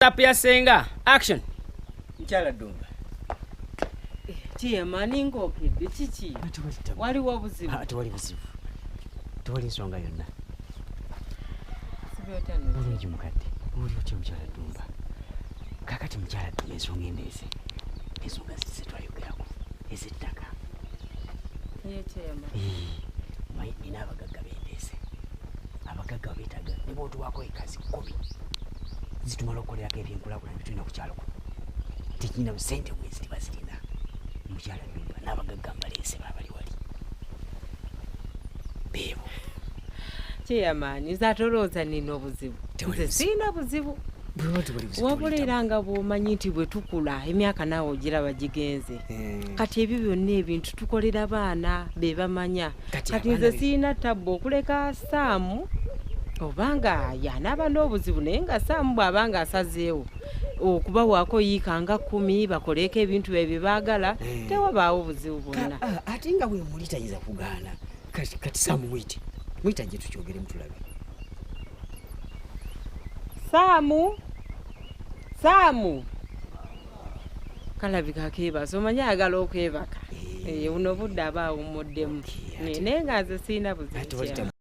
Setup ya senga. Action. Mchala Dumba. Tiye maningo okidde kiki? Waliwo obuzibu. Tewali buzibu. Tewali nsonga yonna. Sibyotano. Bulungi mukadde. Buli otya Mchala Dumba. Kakati Mchala Dumba ensonga endeese. Ensonga zise twayogerako. Ez'ettaka. Yekyema. Mayi nina abagagga bendeese. Abagagga beetaaga ne bw'otuwaako ekazi 10. Zitumala okukolerako ebyenkulaakulana bitulina ku kyalo kuno. Tekirina busente bwezi tibazirina. Mchala Dumba n'abagagga mbaleese baabali wali. Beebo. Kyeyamaani zatolooza nina obuzibu. Nze sirina buzibu. Wabulera nga bw'omanyi nti bwe tukula emyaka naawe ogiraba gigenze. Kati ebyo byonna ebintu tukolera baana be bamanya. Kati nze sirina tabbu okuleka Saamu obanga yanaaba n'obuzibu naye nga Saamu bw'abanga asazeewo okubawaako yiika nga 10 bakoleeko ebintu bye baagala tewabaawo buzibu bwonna. Ate nga bwe muli tayinza kugaana. Kati Saamu mwita gye tukyogere mutulabe. Saamu Kalabika akeebaza omanyi ayagala okwebaka. Buno budde aba awummuddemu naye nga nze sirina buzibu.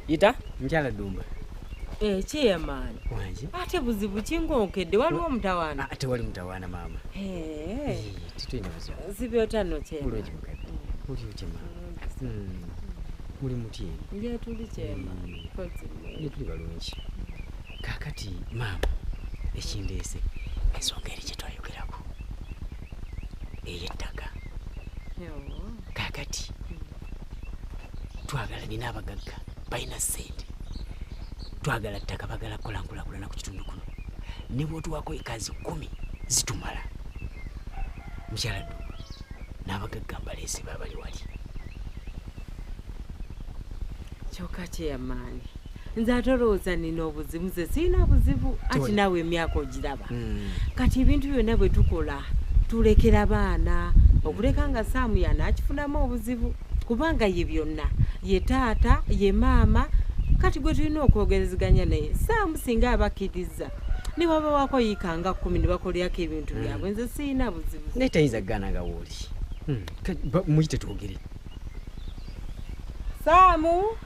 Yita Mchala Dumba. Kyeyamaani. Wanje. Ate buzibu kingonkedde waliwo mutawaana. Tewali mutawaana maama. Titulina buzibu. Sibyotano Kyema. Bulungi mukadde. Buli otya maama. Muli mutya eno? Nje tuli Kyema. Nje tuli balungi. Kaakati maama ekindeese ensonga eri gye twayogerako ey'ettaka. Kaakati twagala nina abagagga balina ssente. Twagala ttaka bagala kukola nkulaakulana ku kitundu kuno. Ne bw'otuwaako ekazi 10 zitumala. Mchala Dumba n'abagagga mbaleese baabali wali. Kyokka Kyeyamaani. Nze atolooza nina obuzibu nze sirina buzibu ati naawe emyaka ogiraba. Kati ebintu byonna bwe tukola tulekera baana okuleka nga Saamu yanaakifunamu obuzibu kubanga ye byonna ye taata ye maama. Kati gwe tulina okwogerezeganya naye Saamu singa abakkiriza ne babawaako yiika nga 10 ne bakolerako ebintu byabwe nze sirina buzibu. Naye tayinza kugaana nga wooli. Muyite twogere. Saamu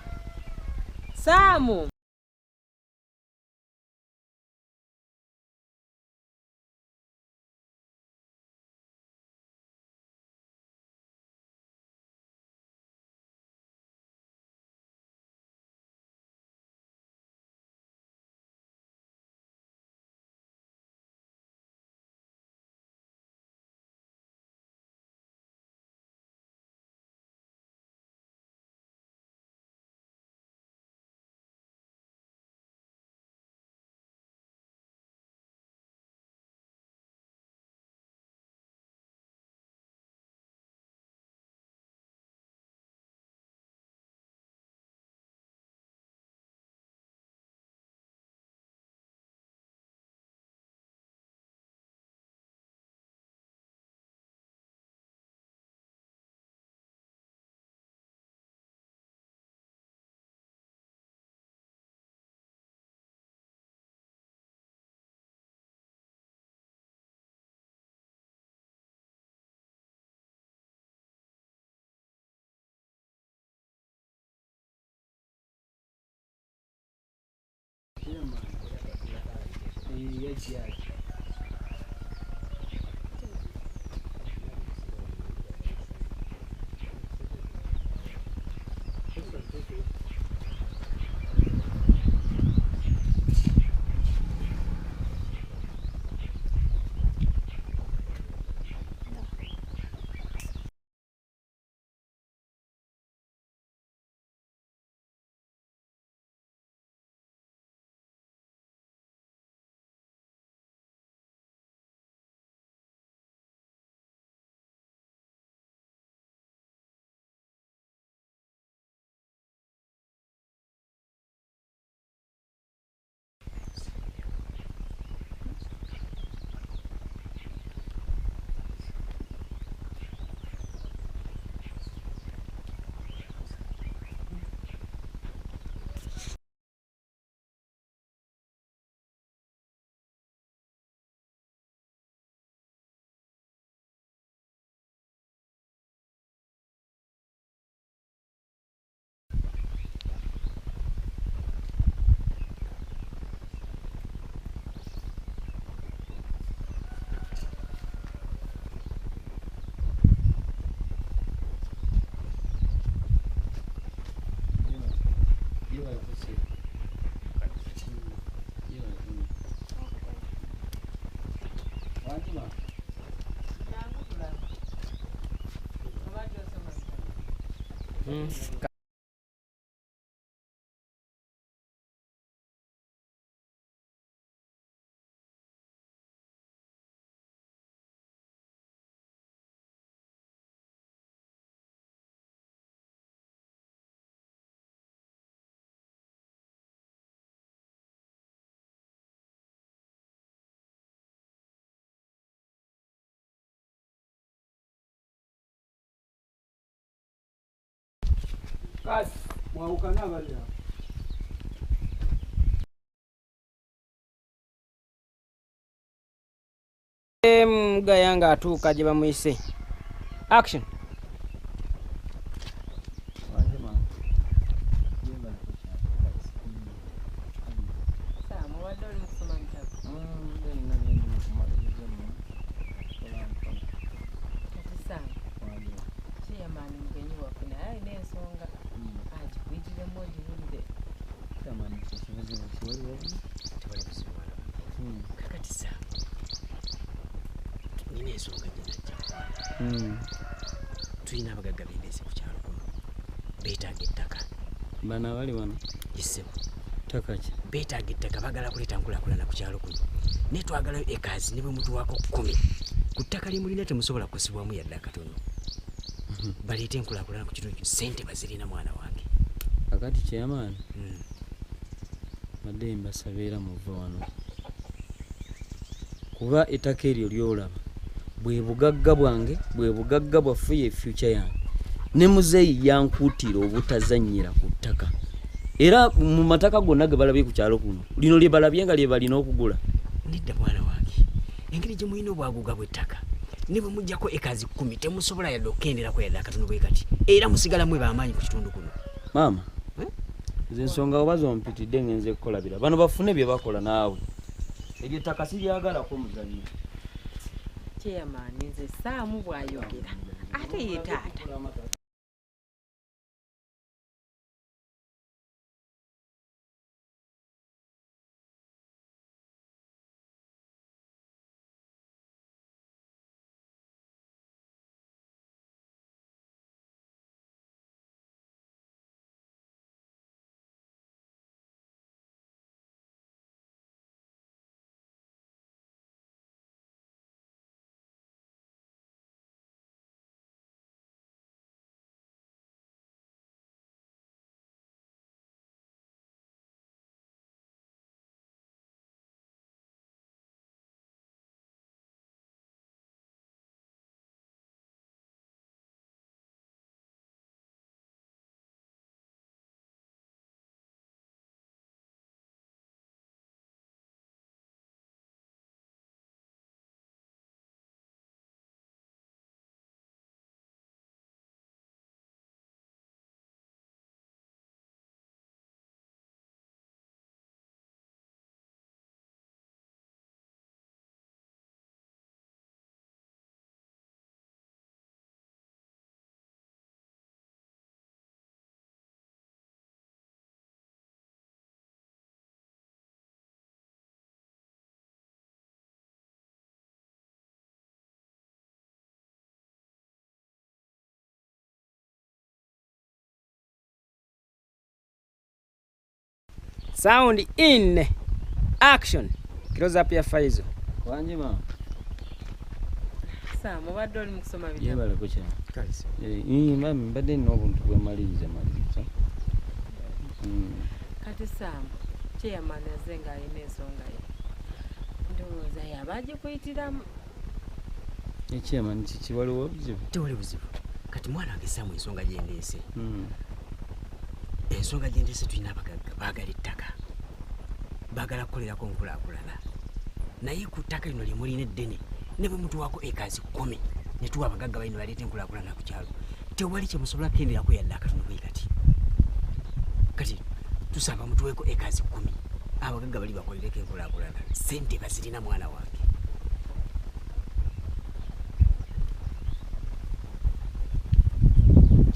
Kasi mwawukana balya. Gayanga atuuka gye bamuyise. Action. Tulina abagagga b'endeese ku kyalo kuno beetaaga ettaka. Bana bali wano Issebo ttaka ki? beetaaga ettaka, baagala kuleeta nkulaakulana ku kyalo kuno, naye twagalayo ekazi ne bwe mutuwaako 10 ku ttaka limulina temusobola kusibwamu yadde akatono. Baleete enkulaakulana ku kitundu, ssente bazirina mwana wange. Akati kyamaani badde mbasabeera muva wano kuba ettaka eryo lyolaba bwe bugagga bwange, bwe bugagga bwaffe, ye future yange. Ne muzeeyi yankuutira obutazannyira ku ttaka, era mu mataka gonna ge balabye ku kyalo kuno lino lye balabye nga lye balina okugula. Nedda mwana wange, engeri gye mulina obwaguga bw'ettaka ne bwe muggyako ekazi 10 temusobola yadde okukenderako yadde akatono bwe kati, era musigalamu b'amaanyi ku kitundu kuno. Maama nze ensonga oba zompitidde ngenze kukolabira bano bafune bye bakola naawe. Eryo ettaka siryagalako muzannyo. Kyeyamaani nze ssaamu bw'ayogera ate ye taata. Sound in. Action. Close up your Faizo. Wanjima. Sam, obadde oli mu kusoma bitabo. Yebala kucha. Kalisi. Mami mbadde nina obuntu bwemaliriza. Kati Sam, chairman azze ng'alina ensonga ye. Ndowooza yaba agikuyitiramu. Chairman kiki waliwo obuzibu? Tewali buzibu. Kati mwana wange Sam ensonga gye ndeese. Ensonga gye ndeese tulina abagagga baagala ettaka. Baagala kukolerako nkulaakulana. Naye ku ttaka lino lye mulina eddene ne bwe mutuwaako ekaazi 10 ne tuwa abagagga balina baleeta enkulaakulana ku kyalo. Tewali kye musobola kukenderako yadde akatono bwe kati. Kati tusaba mutuweeko ekaazi 10 abagagga bali bakolereko enkulaakulana. Ssente bazirina mwana wange.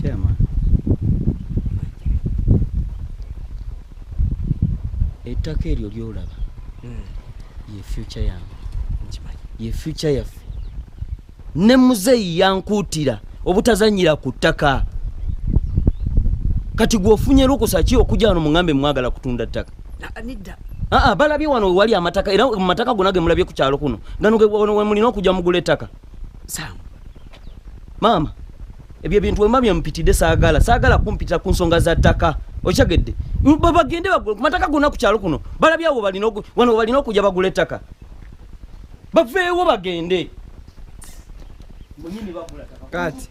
Chairman. Ettaka eryo lyolaba ye future yange. Ye future yaffe. Ne muzeeyi yankuutira obutazanyira ku ttaka. Kati gwofunye lukusa ki okujja wano muŋŋambe mwagala kutunda ttaka? Nidda. Balabye wano wali amataka era mu mataka gonna ge mulabye ku kyalo kuno. Gano we mulina okujja mugula ettaka. Sam. Maama, ebyo ebintu we mami mpitidde saagala kumpitira ku nsonga za ttaka. Okyagedde. Bagende bagula ku mataka gonna ku kyalo kuno. Balabye abo wano balina okujja bagula ettaka. Baveewo bagende. Munyini bagula ttaka. Kati.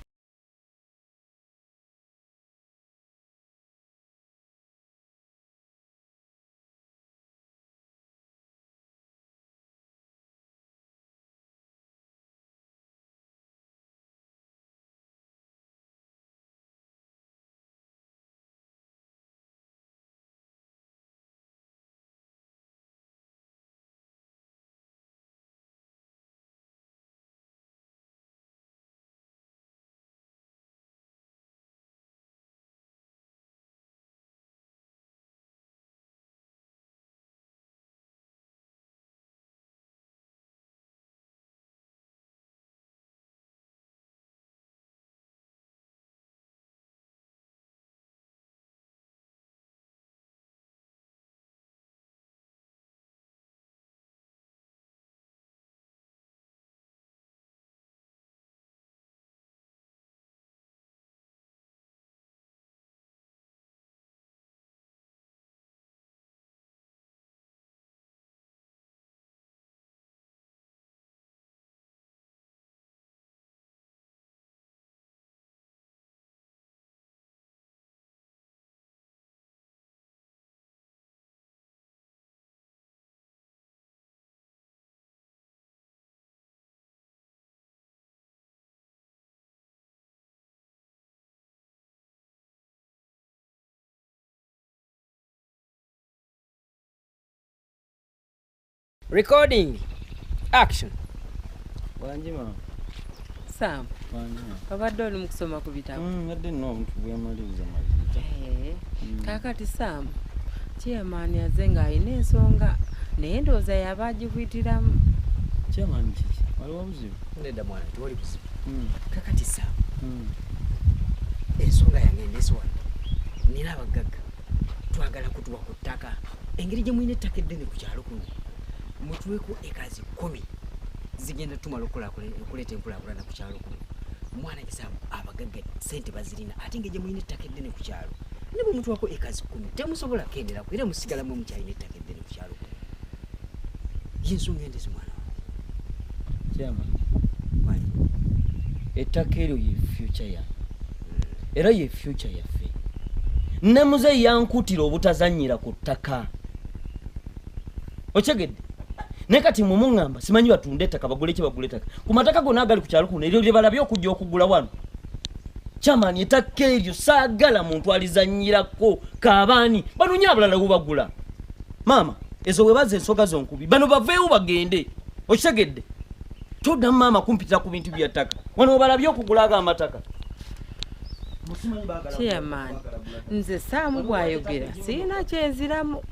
Recording. Action. Wanjima. Sam, Wanjima. obadde oli mu kusoma ku bitabo. Mbadde nina obuntu bwemaliriza. Kaakati Sam, chairman azze ng'alina ensonga naye ndowooza yaba agikuyitiramu. Chairman kiki waliwo obuzibu? Nedda mwana tewali buzibu. Kakati Sam. Ensonga yange ndeese wano. Nina abagagga twagala kutuwa ku ttaka. Engeri gye mulina ettaka eddene ku kyalo kuno. Mutuweeko ekaazi 10 zigenda tumala okuleeta enkulaakulana ku kyalo kuno. Mwana Kisaabu abagagga ssente bazirina ate ngeri gye mulina ettaka eddene ku kyalo. Ne bwe mutuwako ekaazi 10 temusobola kenderako era musigalamu mukyalina ettaka eddene ku kyalo kuno. Y'ensonga endeese mwana wange. Chairman. Ettaka eryo ye future yange. Era ye future yaffe. Ne muzeeyi yankuutira obutazanyira ku ttaka. Okyegedde? Ne kati mumuŋŋamba simanyi batunde ettaka bagule kye bagule ettaka. Ku mataka gonna agali ku kyalo kuno eryo lye balabye okujja okugula wano. Chairman ettaka eryo saagala muntu alizanyirako kaabaani banoonya abalala bubagula. Maama, ezo we baza ensonga zonkubi. Bano baveewo bagende. Okyegedde? Todda maama kumpitira ku bintu bya ttaka. Wano balabye okugula amataka. Chairman, nze Sam bw'ayogera sirina kyenziramu.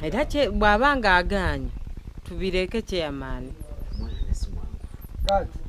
Era bw'aba ng'agaanye tubireke chairman. Kati.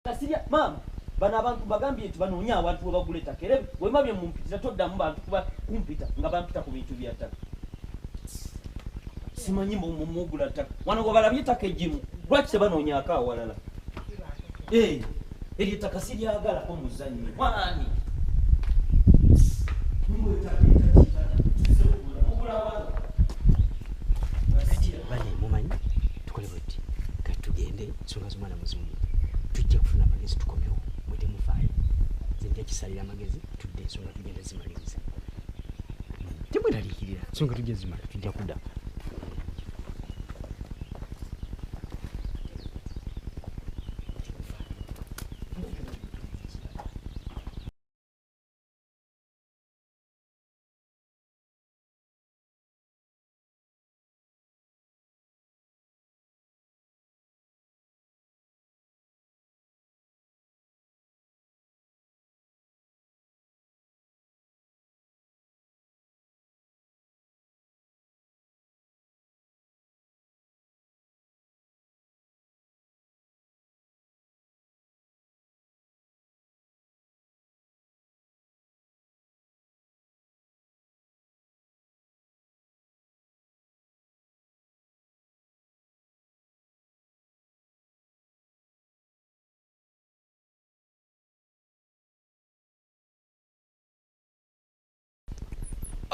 Kasirya mama bana abantu bagambye nti banoonya abantu bagula ettaka era bwema bye mumpitira toddamu bantu kuba kumpita nga bampita ku bintu bya ttaka simanyi mugula ttaka wano gwe balabye ettaka eggimu lwaki tebanoonya awalala eryo ettaka siryagalako muzannyo mwani bane mumanyi tukole bweti kati tugende ensonga z'omwana muzimu tujja kufuna amagezi tukomewo mwetemufaayo nze nja kisalira amagezi tudde ensonga tugenda zimaliriza temweraliikirira ensonga tujja zimala tujja kudda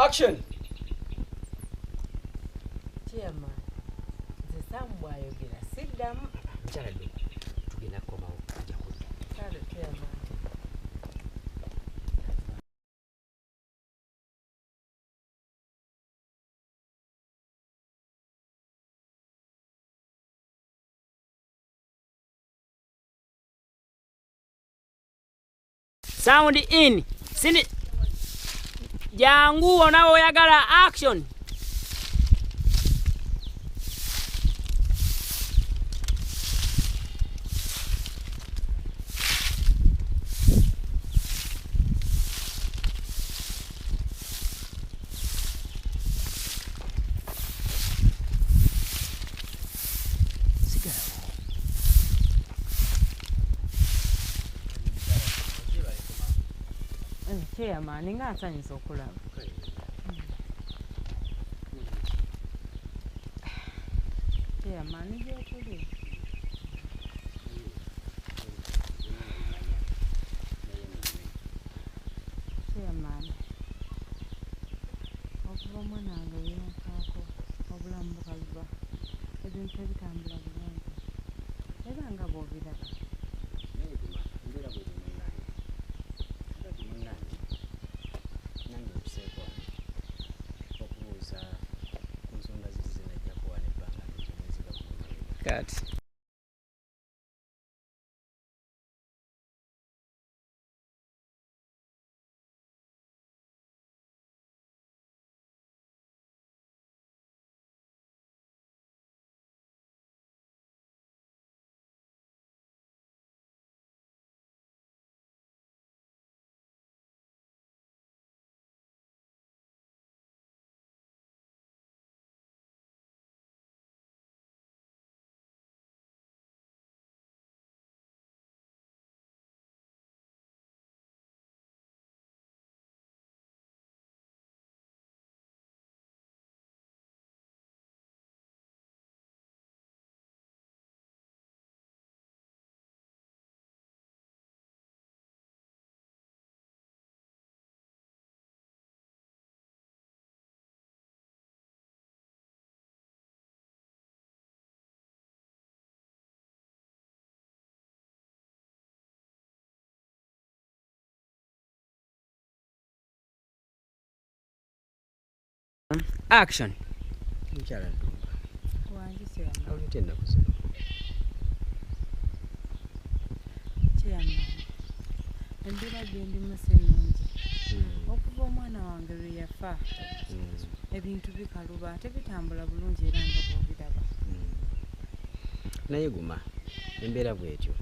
Action. Chairman, nze Sam bw'ayogera siddamu. mukyala dde tugenda kukomawo tujja kudda Kale chairman. Sound in. Sini. Jangu unaoyagala action. Chairman, ng'asanyusa okulaba. Chairman, gyetuli. Chairman, okuva omwana wange yeyanfaako obulamu bukaluba ebintu ebitambula bulungi era nga bw'obiraba. Cut. Action. mukyala Ddumba Wangi chairman. awulidde ennaku zino Chairman, embeera gye ndimu si nnungi. Okuva omwana wange lwe yafa ebintu bikaluba ate bitambula bulungi era nga bw'obiraba. naye guma embeera bw'etyo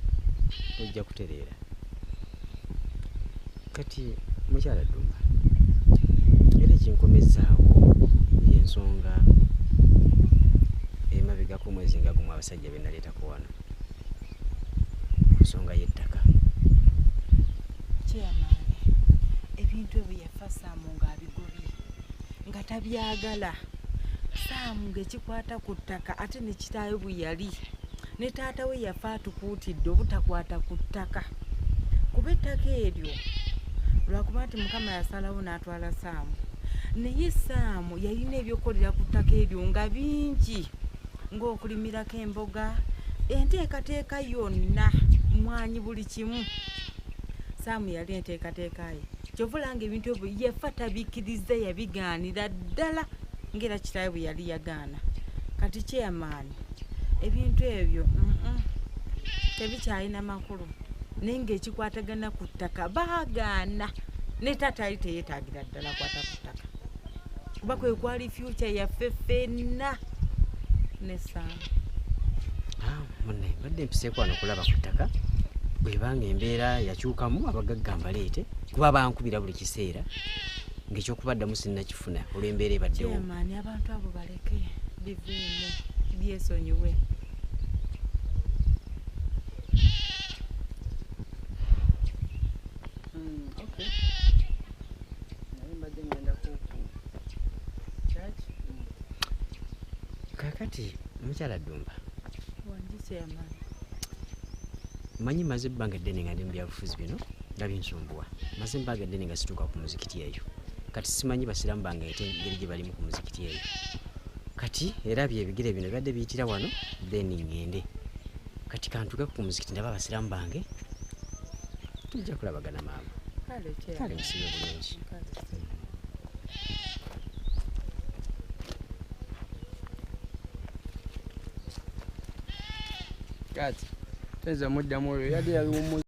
ojja kutereera kati mukyala Ddumba era ekinkomezaawo y'ensonga emabegako omwezi nga gumu abasajja be naleetako wano nsonga y'ettaka. Kyamaani ebintu ebyo yafa Saamu ng'abigobye nga tabyagala. Saamu ng'ekikwata ku ttaka ate ne kitaawe bwe yali ne taata we yafa atukuutidde obutakwata ku ttaka kuba ettaka eryo lwakuba nti Mukama yasalawo n'atwala Saamu. Naye Saamu yalina ebyokukolera ku ttaka eryo nga bingi ng'okulimirako emboga, enteekateeka yonna, mwanyi, buli kimu. Saamu yali enteekateeka ye. Kyova olanga ebintu ebyo yafa tabikkiriza, yabigaanira ddala ng'era kitaawe bwe yali yagaana. Kati Kyamaani ebintu ebyo tebikyalina makulu naye ng'ekikwatagana ku ttaka baagaana. Ne taata yali teyeetaagira ddala kwata ku ttaka kuba kwe kwali future yaffe ffenna ne Saamu. Munne mbadde mpiseeko wano okulaba ku ttaka bw'ebanga embeera yakyukamu abagagga mbaleete kuba bankubira buli kiseera ng'ekyokubaddamu sinnakifuna olw'embeera ebaddewo. Kyamaani abantu abo baleke biveemu byesonyiwe. Kakati mukyala Ddumba, Wangi Kyamaani. manyi maze ebbanga eddene nga ndi mu byabufuzi bino nga binsumbuwa. Maze ebbanga eddene nga situuka ku muzikiti eyo. Kati simanyi basiramu bange ate engeri gye balimu ku muzikiti eyo. Kati era byebigere bino bibadde biyitira wano then ngende. Kati kantuke ku muzikiti ndaba abasiramu bange tujja kulabagana maama. Kale musibe bulungi. Kati tenza muddamu oyo yali yaliwo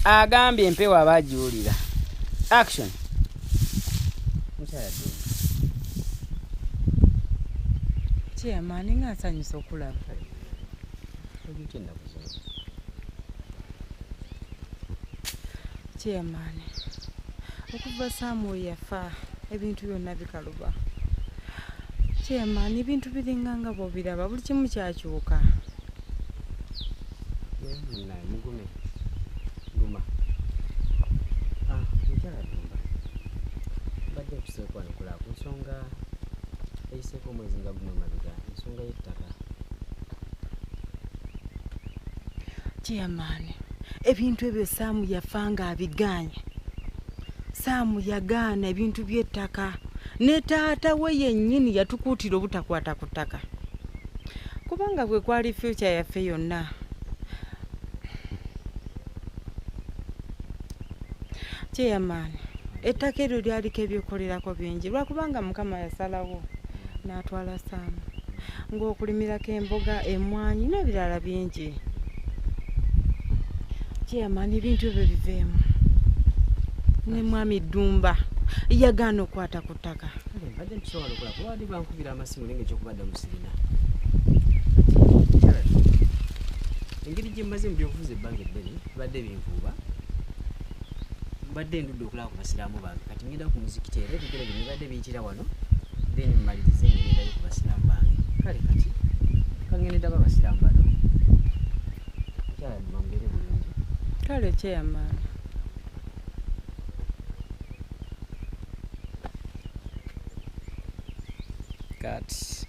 agambye empewo abagiwulira. Action. Mukyala Ddumba. Kyamaani nga nsanyusa okulaba. Ojjute ennaku zino. Kyamaani okuva Saamu we yafa ebintu byonna bikaluba. Chairman, ebintu biringanga bw'obiraba buli kimu kyakyuka. Munnaye mugume guma mukyala Ddumba mbadde nkuseeko wano kulaba ku nsonga eyiseeko omwezi nga gumu emabega, ensonga y'ettaka. Chairman, ebintu ebyo Saamu yafanga abiganya. Saamu yagaana ebintu by'ettaka ne taata we yennyini yatukuutira obutakwata ku ttaka kubanga bwe kwali future yaffe yonna. Chairman, ettaka eryo lyaliko ebyekolerako bingi lwakubanga Mukama yasalawo n'atwala Saamu ng'okulimirako emboga, emmwanyi n'ebirala bingi. Chairman, ebintu ebyo biveemu. Ne mwami Ddumba yagaana okukwata ku ttaka. Mbadde ntusobola okola kuba badi bankubira amasimu naye ngaekyokubadde musirina. Engeri gye mmaze mu byobufuzi ebbanga eddene bibadde binvuuba. Mbadde ndudde okulaba ku basiraamu bange kati ngenda ku muzikiti era ebigere bino bibadde biyitira wano then mmalirize ngendayo ku basiraamu bange. Kale kati kangende ndaba abasiraamu bano. Mukyala Ddumba mbeere bulungi. Kale Chairman. Cut.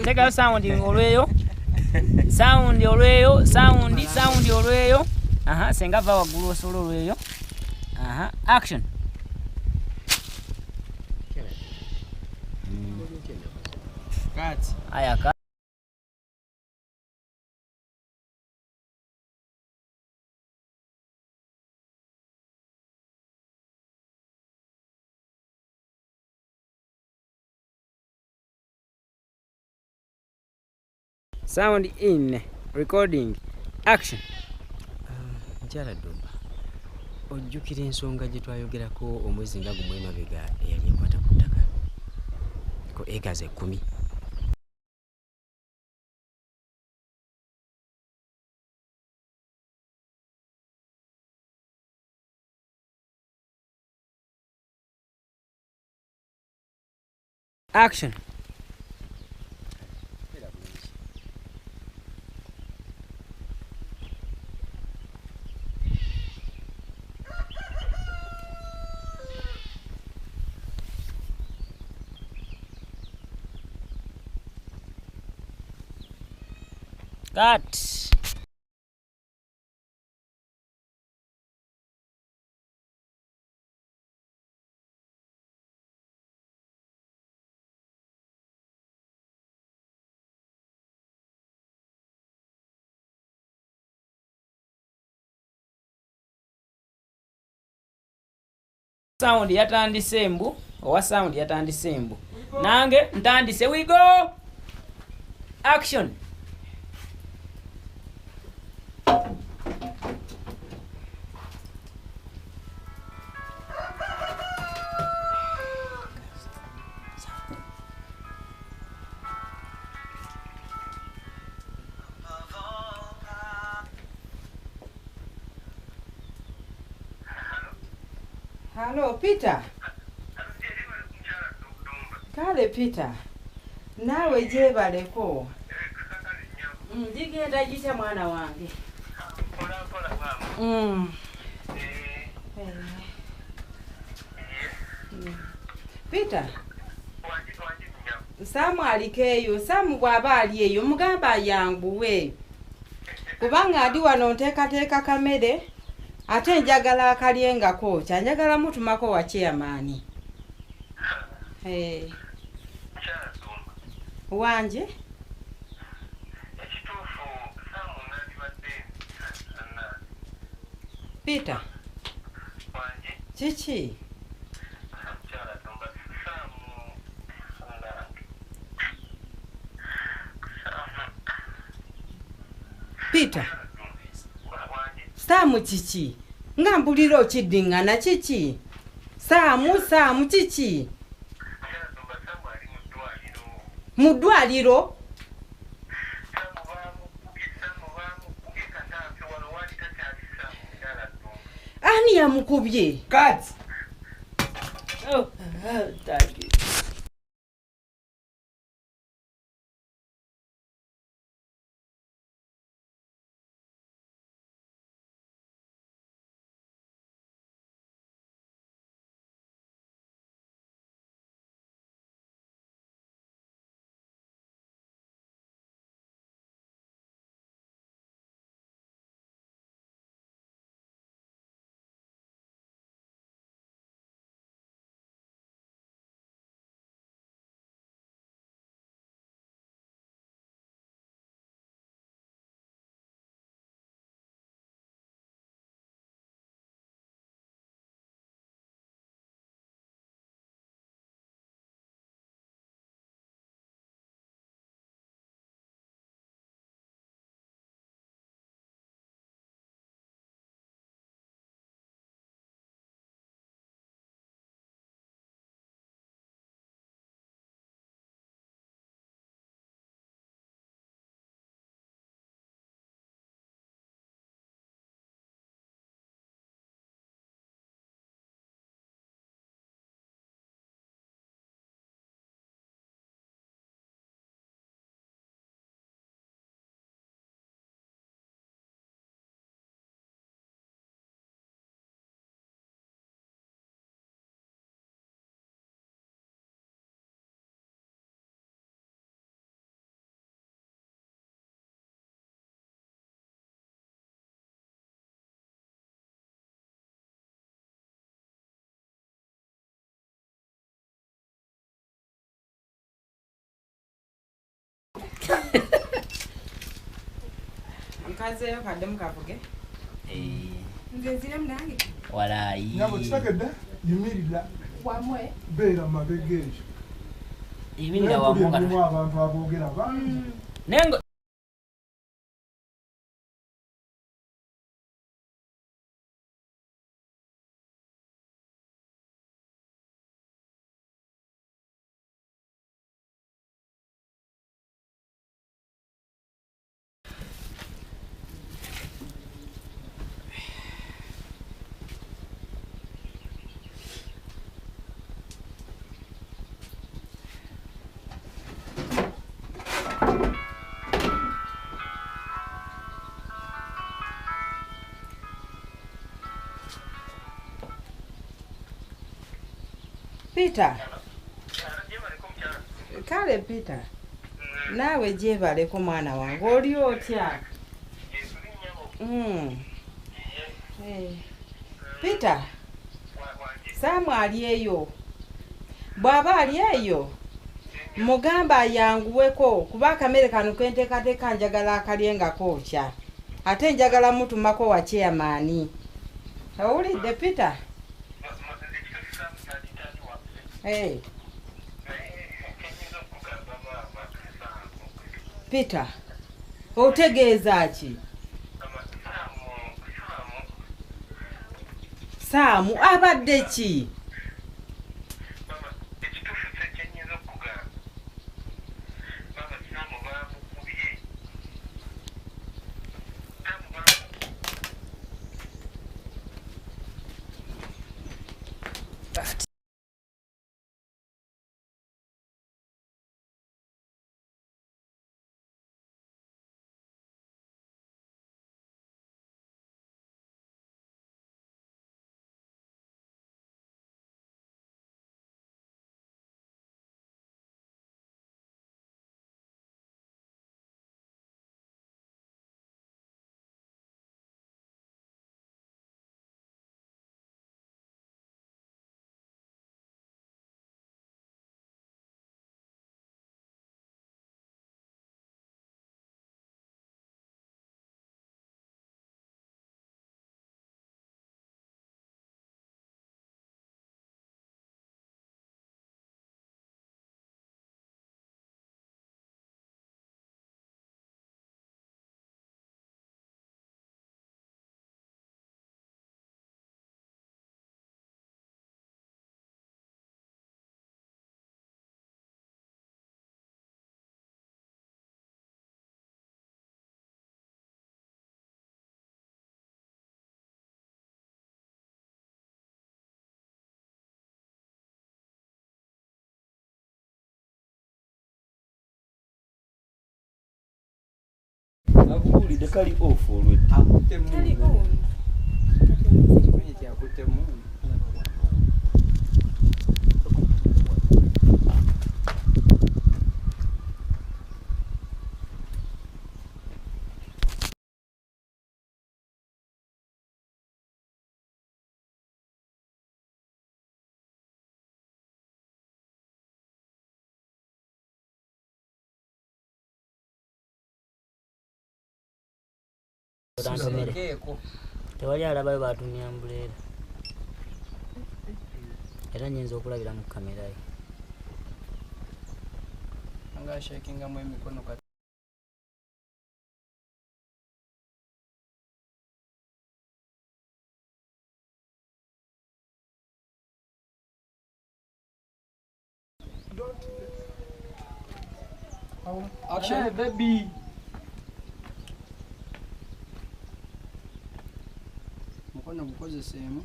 Teekayo sound olweyo. Sound olweyo. Sound olweyo. Aha, senga va waggulu osobola olweyo. Aha, action. Cut. Aya cut. Sound in. Recording. Action. Mukyala Ddumba, ojjukira ensonga gye twayogerako omwezi nga gumu emabega eyali ekwata ku ttaka ko acres 10. Action. Cut. Sound yatandise mbu, owa sound yatandise mbu. Nange ntandise, we go. Action. Hello, Peter. Kale Peter. Nawe jebaleko. Ndigenda jita mwana wange. Peter. Samu alikeyo, Samu bwaba ali eyo mugamba yanguwe. Kubanga adi wano nteekateeka kamere. Ate njagala akalyengako, kyanjagala mutumako wa chairman. Wanje? Peter. Chichi. Peter. Samu chichi. Ngambuliro chidingana chichi. Samu chichi. Mudwaliro. Ani ya mukubye? Cut. Oh, thank you. Mkaze yo kadem kavuge. Nzenzira mnange. Walayi. Nyabo kitagedde yimirira. Wamwe. Beera mabegeejo. Yimirira wamugana. Abantu aboogera bangi. Nengo Peter. Kale Peter. Nawe jebaleko mwana wange oli otya? Peter. Samu ali eyo. Bwaba ali eyo. Mugamba yanguweko kuba akamere kano kenteekateeka njagala akalyengako kya. Ate njagala mutumako wa chairman. Owulidde Peter? Hey. Peter, otegeeza ki? Saamu abadde ki? Akuwulidde kali off olwedde. Tewali alabayo batunyambuleera era nyinza okulabira mu kamera ye nga shakingamu emikono kati action baby mukono gukozeseemu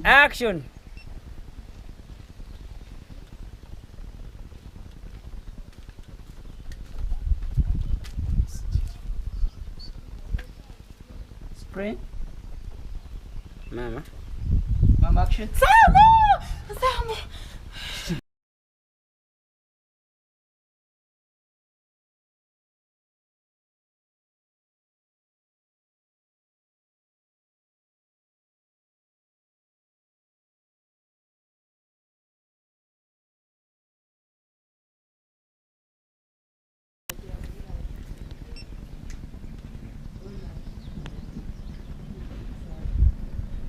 action. Spray. Mama action. Saamu!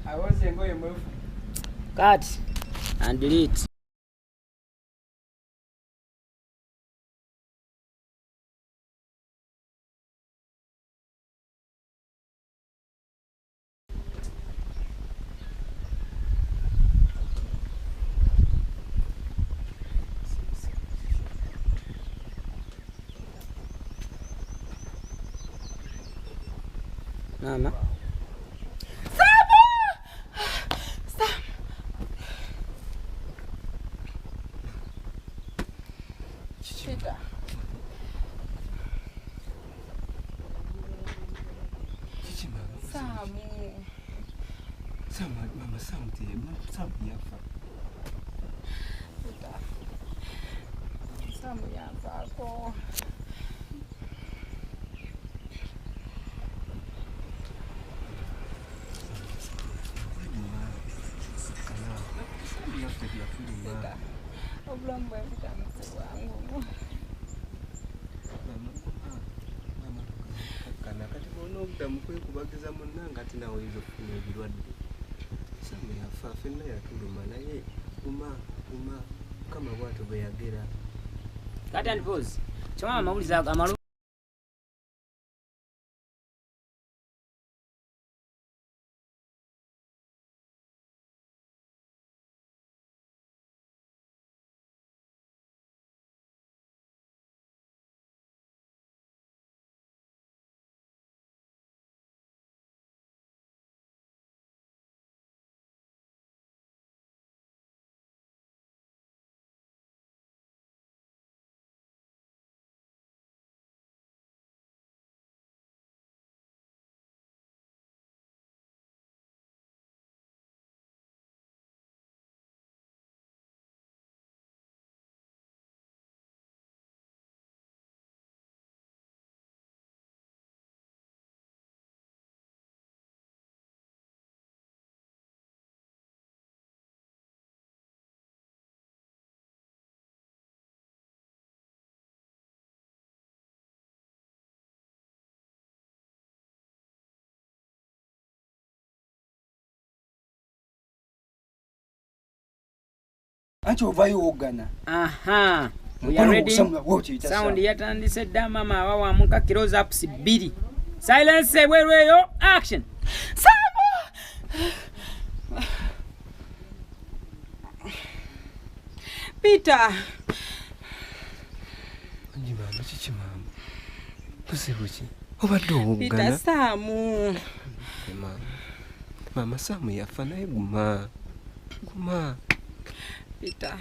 I was engoye mwefu Cut and delete. Mama. naffe byatuluma. Obulamu bwe butambuse bwangu. Kana kati bona obuddamu kwekubagiza munnanga ati nawe oyinza okufuna ebirwadde. Samu yafa ffenna yatuluma naye guma Mukama bw'atyo bwe yagera. Kati and pause. Chama amawuliza amalu Anti ovayo ogana. aha. We are ready. Sound yatandise dda mama awawamuka close ups 2. Silence weweyo action. Peter. Njimama kiki mama? Buzibu ki? Obadde owuggana? Peter Samu. Mama Samu yafa naye guma. Peter.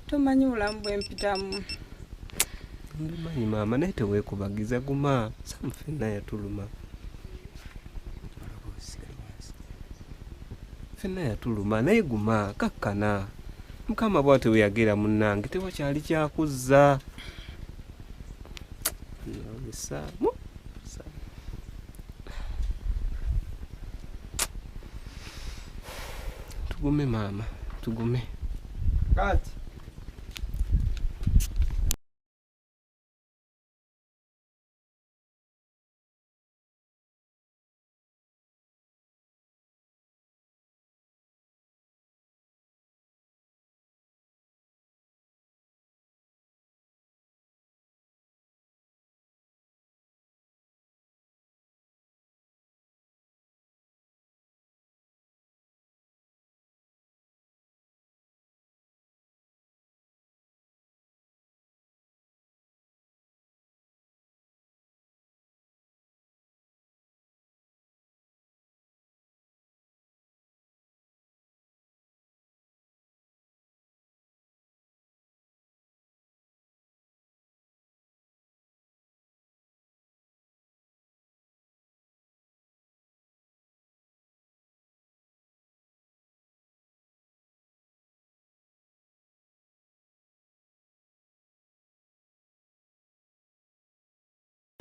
Tomanyi bulamu bwe mpitamu. Mbimanyi mama naye teweekubagiza guma. Samu ffenna yatuluma. Ffenna yatuluma naye guma kakkana. Mukama bw'atyo bwe yagera munnange tewakyali kyakuzza. Samu. Tugume mama, tugume. Kati.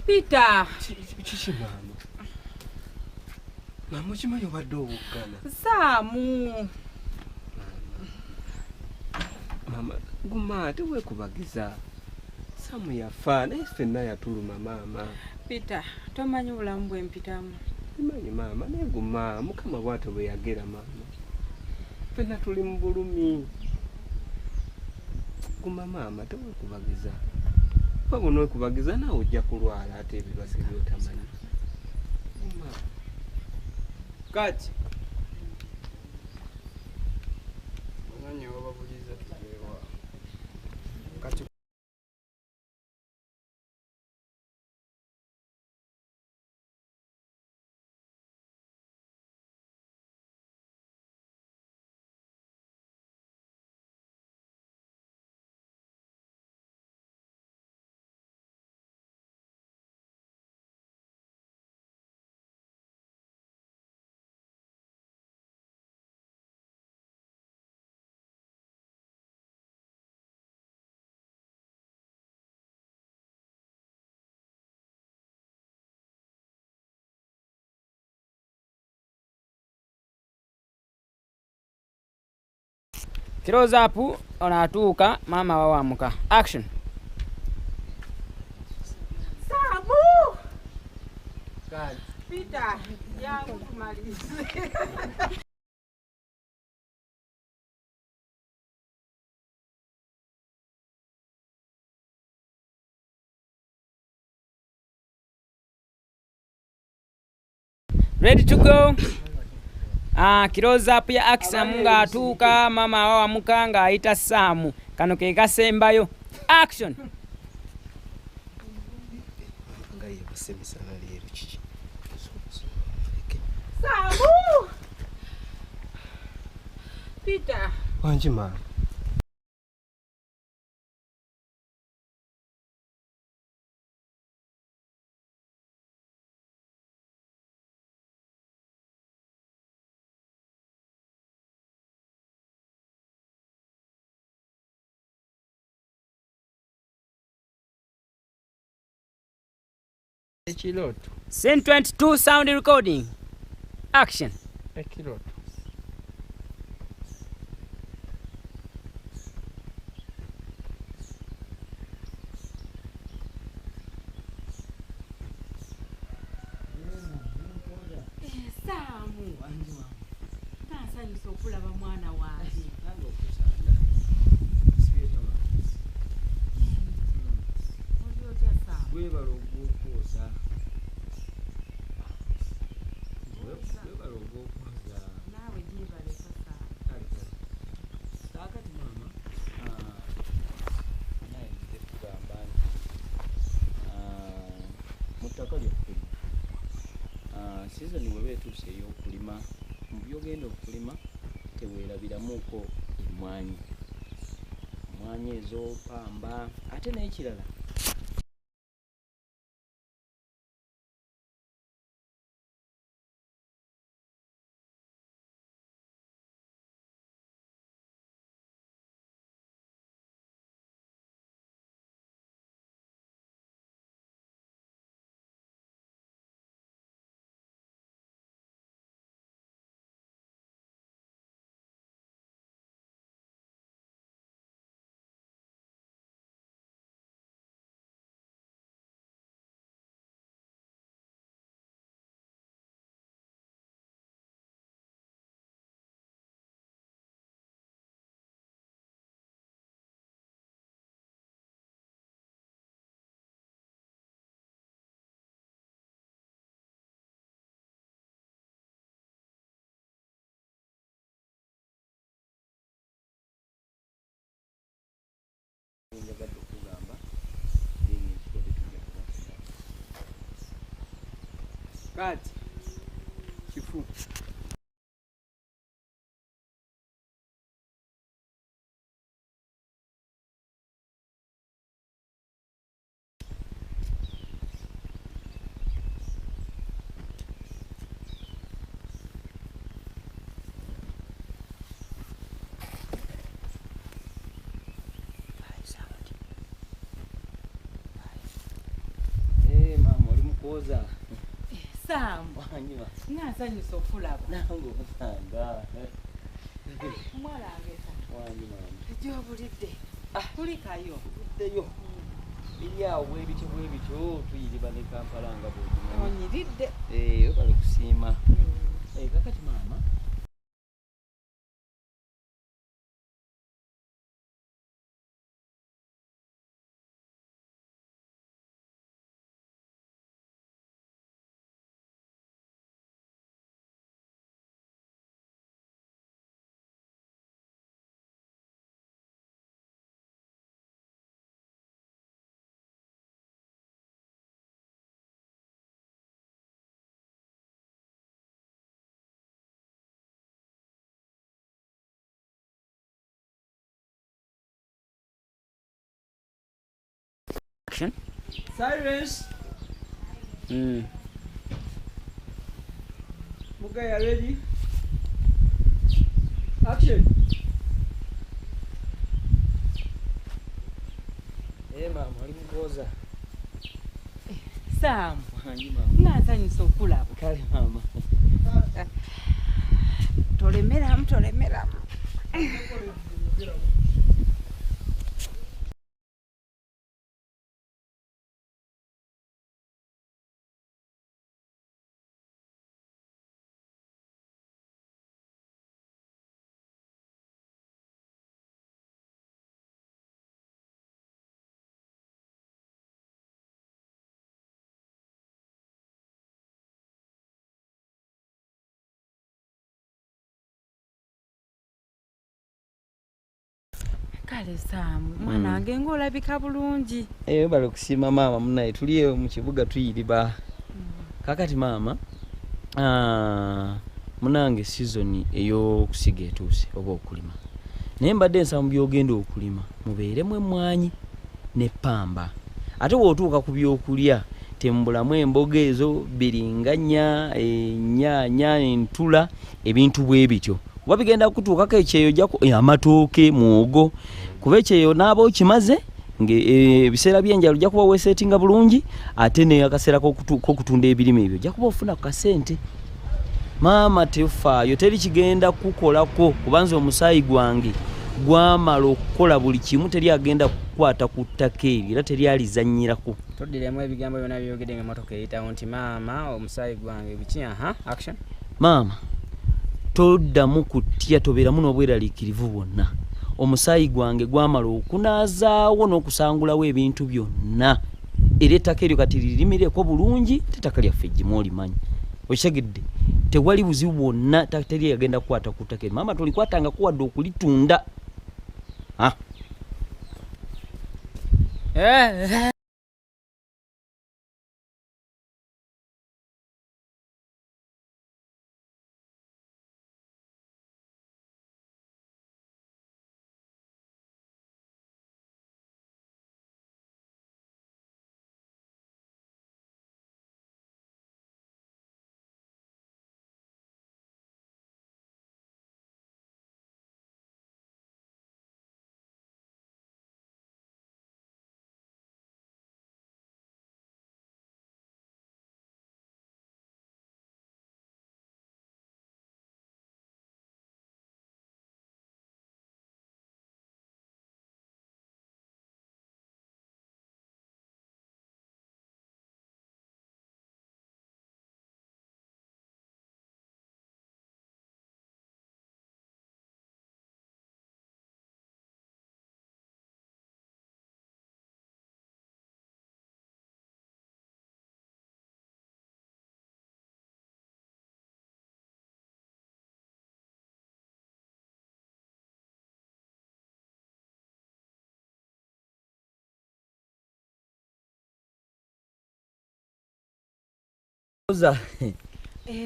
Peter. Kiki mama? Mama okimanyi obadde obuggana? Samu. Mama guma teweekubagiza. Samu yafa naye ffenna yatuluma mama. Peter, tomanyi bulamu bwe mpitamu. Simanyi mama naye guma Mukama bw'atyo bwe yagera mama. Ffenna tuli mu bulumi. Guma mama teweekubagiza. Wabona okubagiza naawe ojja kulwala ate ebirwadde by'otamanyi. Kati. Omwanya wababuliza tugeewa. Kati Close up onatuuka mama wawamuka. Action. Samu! Kati. Peter, yangu tumalize. Ready to go. Close up ya action nga atuuka mama wawamuka nga ayita Samu. Kano ke kasembayo. Action. Ngaye basemisana leero kiki. Samu! Peter. Wanji mama. Ekiroto. Scene 22 sound recording. Action. Ekiroto. Samu. Nasanyusa okulaba mwana wange. Oli otya Samu? Webala ogwokwoza. Webala ogwokwoza. Naawe gyebaleka Samu. Kaakati maama naye nze tugamba nti mu ttaka lyaffe sizoni weba etuuse ey'okulima mu byogenda okulima teweerabiramuuko emmwanyi ezo pamba ate n'ekirala njagadde okugamba eni ekikobe tujja kukwasira. Kati. Kifu. Maama oli mukwoza. Samu. Wanyiwa. Nasanyusa okulaba. Nange omusanga. Omwana wange Samu. Wanyi maama. Gyobulidde. Kulikayo. Tuddeyo. Biri awo bwebityo tuyiriba ne Kampala nga bw'ogimanyi. Onyiridde. Obale kusiima. Kakati maama. Action. Silence. Mugaya ready? Action. Maama oli mukwoza. Samu. Wanyi maama. Nasanyusa okulaba. Kale maama. Tolemeramu. kale Saamu mwana wange ng'olabika bulungi. Bali kusiima maama munaye tuliyo mu kibuga tuyiriba. Kakati maama munange season ey'okusiga etuuse oba okulima. Naye mbadde nsaba mu byogenda okulima mubeeremu emmwanyi ne ppamba. Ate bw'otuuka ku byokulya tembulamu emboga ezo biringanya, ennyaanya, entula, ebintu bwe bityo. Kuba bigenda kutuukako ekyeyo ojjako amatooke, muwogo. Kuba ekyeyo n'aba okimaze ebiseera by'enjala ojja kuba weesetinga bulungi, ate ne akaseera k'okutunda ebirime ebyo ojja kuba ofuna ku kasente. Maama tefaayo, teri kigenda kukolako kubanza omusaayi gwange gwamala okukola buli kimu, teri agenda kukwata ku ttaka eryo era teri alizannyirako. Toddiremu ebigambo byonna byogedde ng'emmotoka eyitawo nti maama omusaayi gwange biki. Action. Maama toddamu kutya, tobeeramu n'obweraliikirivu bwonna. Omusaayi gwange gwamala okunaazaawo n'okusangulawo ebintu byonna, era ettaka eryo kati lirimireko bulungi, ettaka lyaffe eggimu olimanyi. Okitegedde, tewali buzibu bwonna, teri agenda kukwata ku ttaka eryo. Maama tolikwatanga kuwadde okulitunda.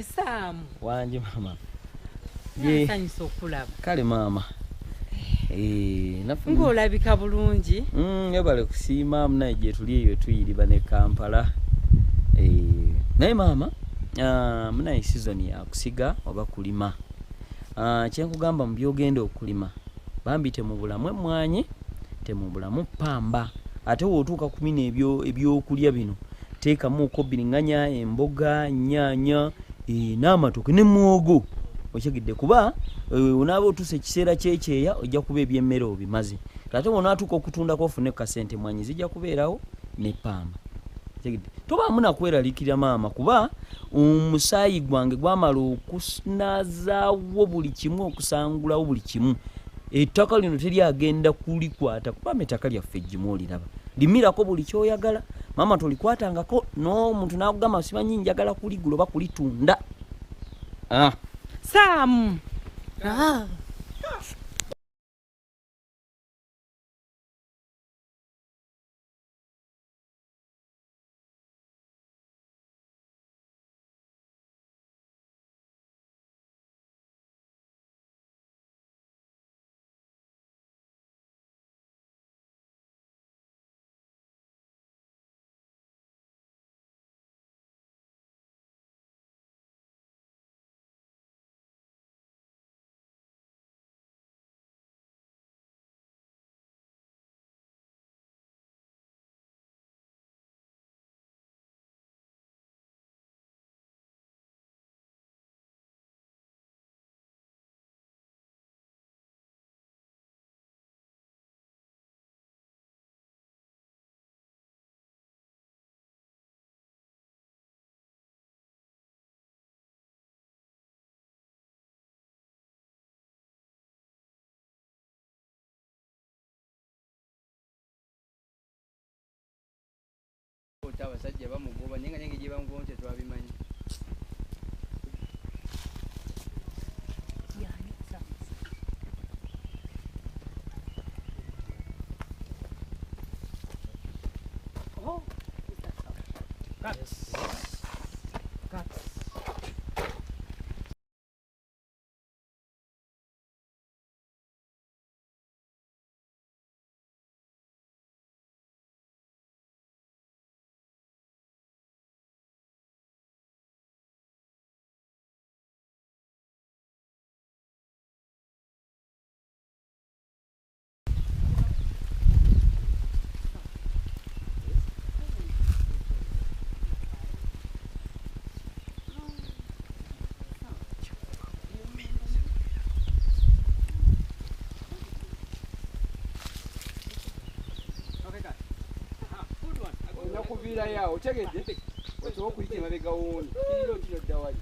Saamu Wangi maama. Nsanyusa okulaba. Kale maama. Ng'olabika bulungi. Yebale kusiima munaye gye tuli eyo tuyiriba ne Kampala. Naye maama munaye season ya kusiga oba kulima. Kyenkugamba mu byogenda okulima bambi temubulamu emmwanyi, temubulamu ppamba. Ate wootuuka ku bino ebyokulya bino teekamuuko biringanya, emboga, nnyaanya, n'amatooke ne muwogo. Okitegedde kuba onaaba otuuse ekiseera kyekyeya ojja kuba ebyemmere obimaze. Ate bw'onaatuuka okutundako ofune ku kasente, emmwanyi zijja kubeerawo ne ppamba. Okitegedde tobaamu nakweraliikirira maama kuba omusaayi gwange gwamala okunaazaawo buli kimu, okusangulawo buli kimu. Ettaka lino teryagenda kulikwata kuba ettaka lyaffe eggimu oliraba. Limirako buli kyoyagala. Maama tolikwatangako n'omuntu n'akugamba simanyi njagala kuligula oba kulitunda. Saamu. Abasajja bamugoba naye nga gye bamugoba tetwabimanyi. Oh, cuts. Cuts. Nakuvira yawo otegedde osobola okuyita emabega wooni kiriro kino dda wali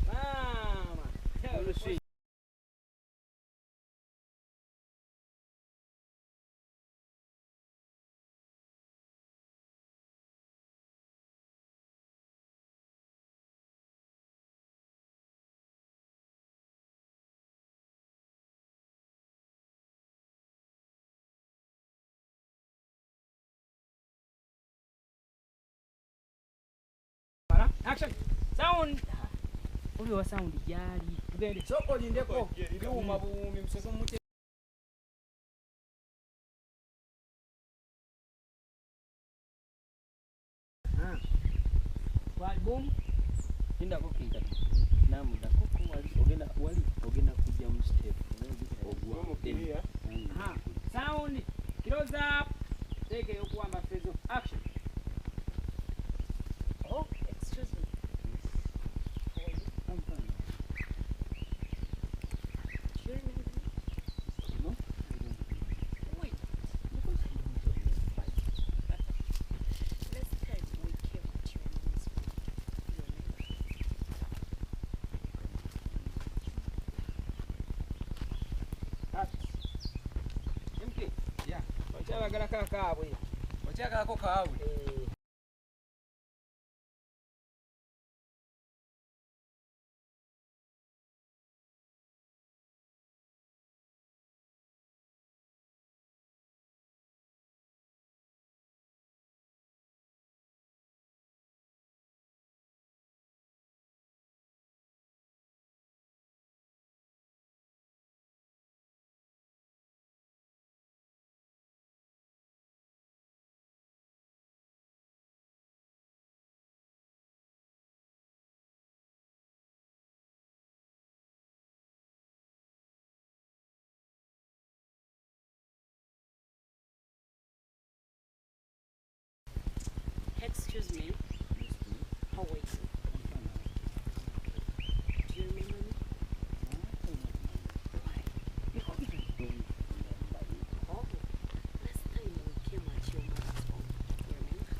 Action. Sound. Uli wa sound jali. Tugende. soko lindeko biwuma buwumi musoko mute Wali boom. Tinda ko kinka. Namuda ko wali ogenda kujja mu step. Ogwa. Sound. Close up. Take it okuwamba phase of action. Oh, excuse me. I'm fine. Do you remember me? No? Wait. Let's try to we came at your mom's MK ya okyalagala kakaabwe okyagalako kaabwe Excuse me. How are you? Do you remember me? Why? Oh, last time we came at your mother's home. You remember?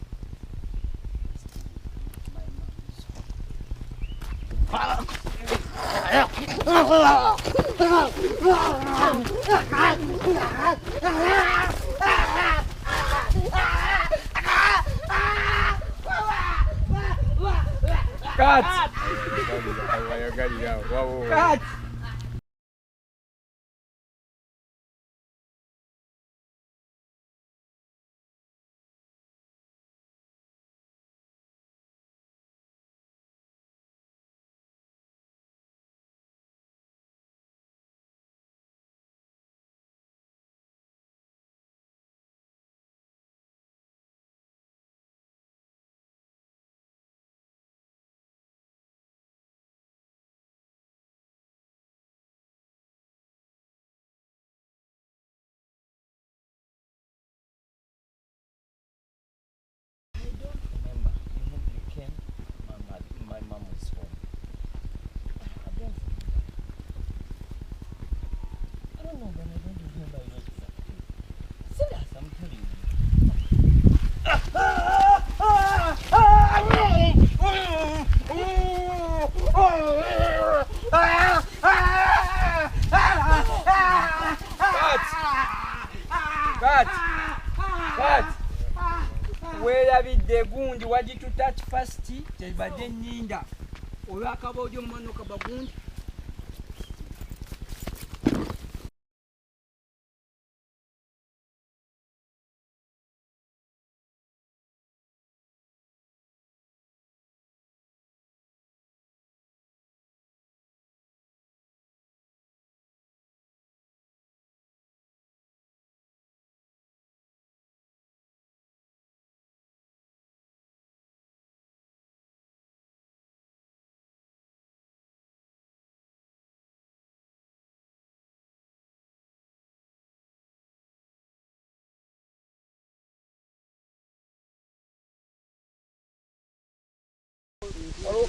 Cut! Cut! weerabidde gundi wagitu touch fast kyebadde ennyinda olwakaboojo mumano kaba gundi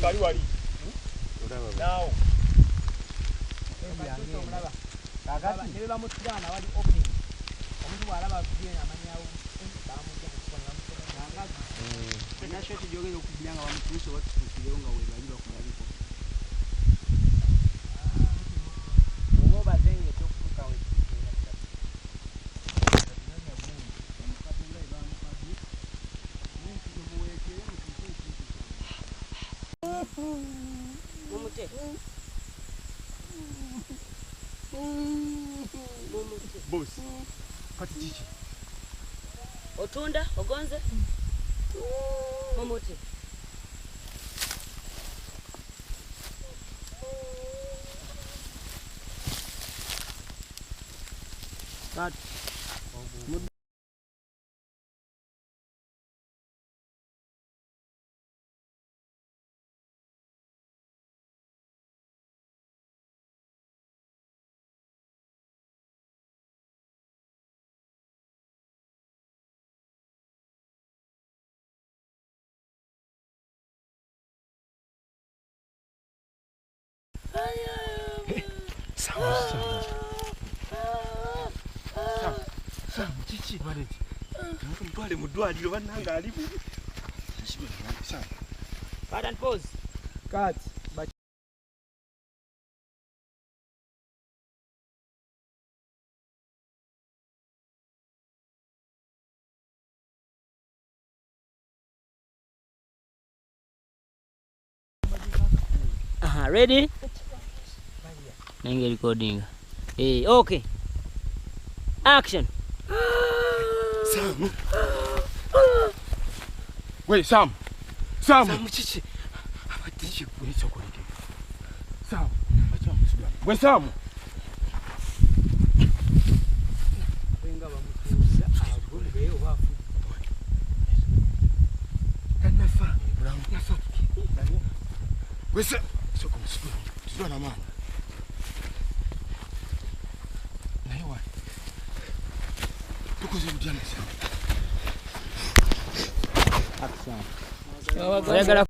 kali wali. Naawo. kakati ne bamutugana wali open omuntu bw'alaba byena amanyawo bamujja kukuba ne nasho kijogera okugira nga bamutuuse batutuukirewo nga webali bakulabiko oba obazenga ekyokutuuka Boss. Kati chichi. Otunda ogonze mumuti Sam, chichi bareti. Mtwale mudwaliro bananga alimu. Sam. Pardon, pause. cut Ready? Nenge recording. Hey, okay. Action. Sam. Wait, Sam. Sam. Sam chichi. Abatichi kulicho kulike. Sam. Acha msubira. Wait, Sam. benga bamutuuza agombe obafu Nafa. Nafa. Wait, Sam. Soko msubira. Sibana na mama. Naiwa. Tukoze mjana Sam. Oyagala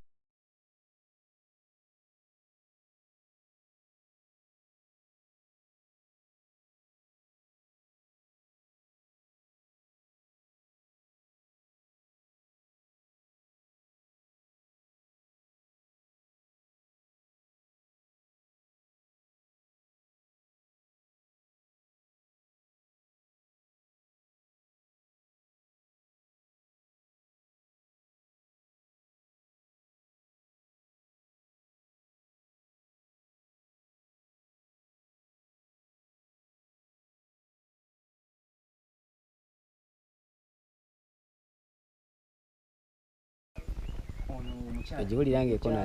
ejibulira ng'ekona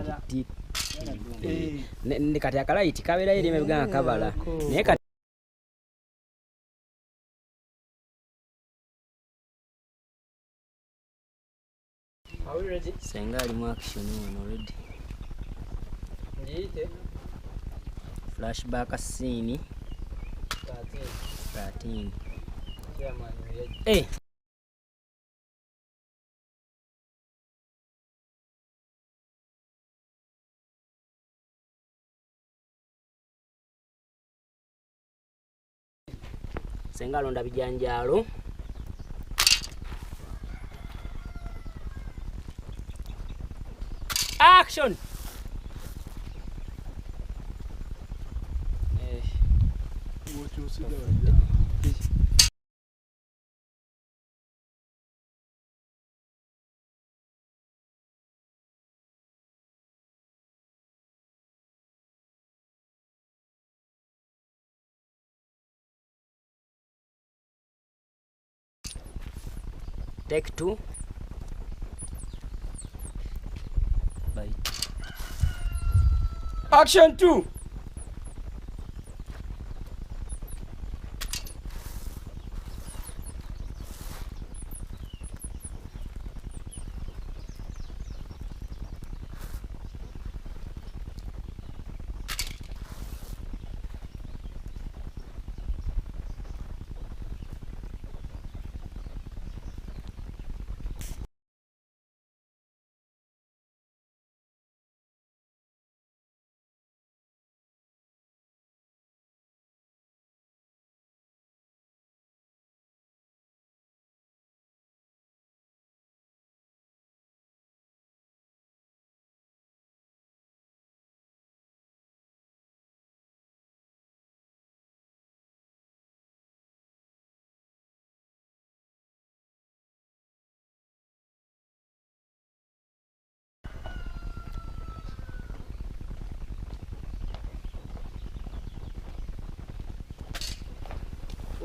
nti kati akalayiti kabeerayo eri emabega nga kabala naye kati senga alimu action one already flashback scene 13 senga alonda bijanjaalo action Take 2. Bye. action 2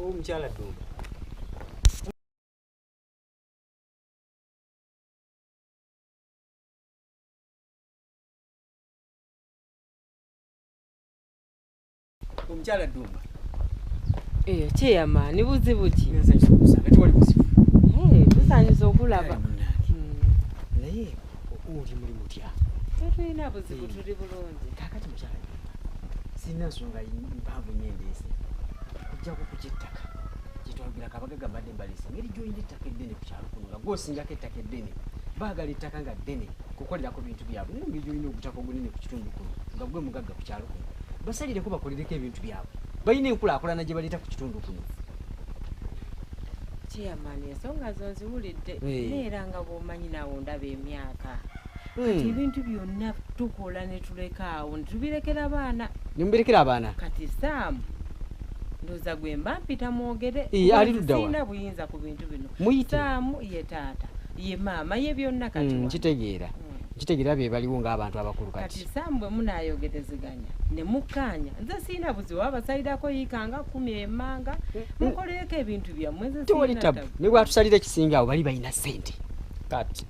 omukyala Ddumba omukyala Ddumba eyo kyeyamaani buzibu ki nsanyusa okusanga tewali buzibu tusanyusa okulaba naye oli muli mutya tetulina buzibu tuli bulungi kakati mukyala Ddumba sirina nsonga mpanvu nyendeese kujjako ku kyettaka kyetwagira kabagaga mbadde mbalese ngeri gyoyina ettaka eddene ku kyalo kuno nga gwosingako ettaka eddene baagala ettaka nga ddene kukolerako bintu byabwe naye ngeri gyoyina obutaka obunene ku kitundu kuno nga gwe mugagga ku kyalo kuno basalireko bakolereko ebintu byabwe balina enkulaakulana gye baleeta ku kitundu kuno kyeyamaani ensonga zo nziwulidde neera nga bw'omanyi nawo ndaba emyaka kati ebintu byonna tukola ne tuleka awo ne tubirekera abaana nemubirekera abaana kati saamu ndoza gwe mba mpita mwogere ali luddawa sina buyinza ku bintu bino muyite saamu ye taata ye maama ye byonna kati nkitegeera nkitegeera bye baliwo ng'abantu abakulu kati saamu bwe munaayogerezeganya ne mukkaanya nze siina buzibu abasalirako yiikanga 10 emmanga mukolereko ebintu byammwe nze tewali tabu ne bwatusalira ekisinga awo bali balina ssente kati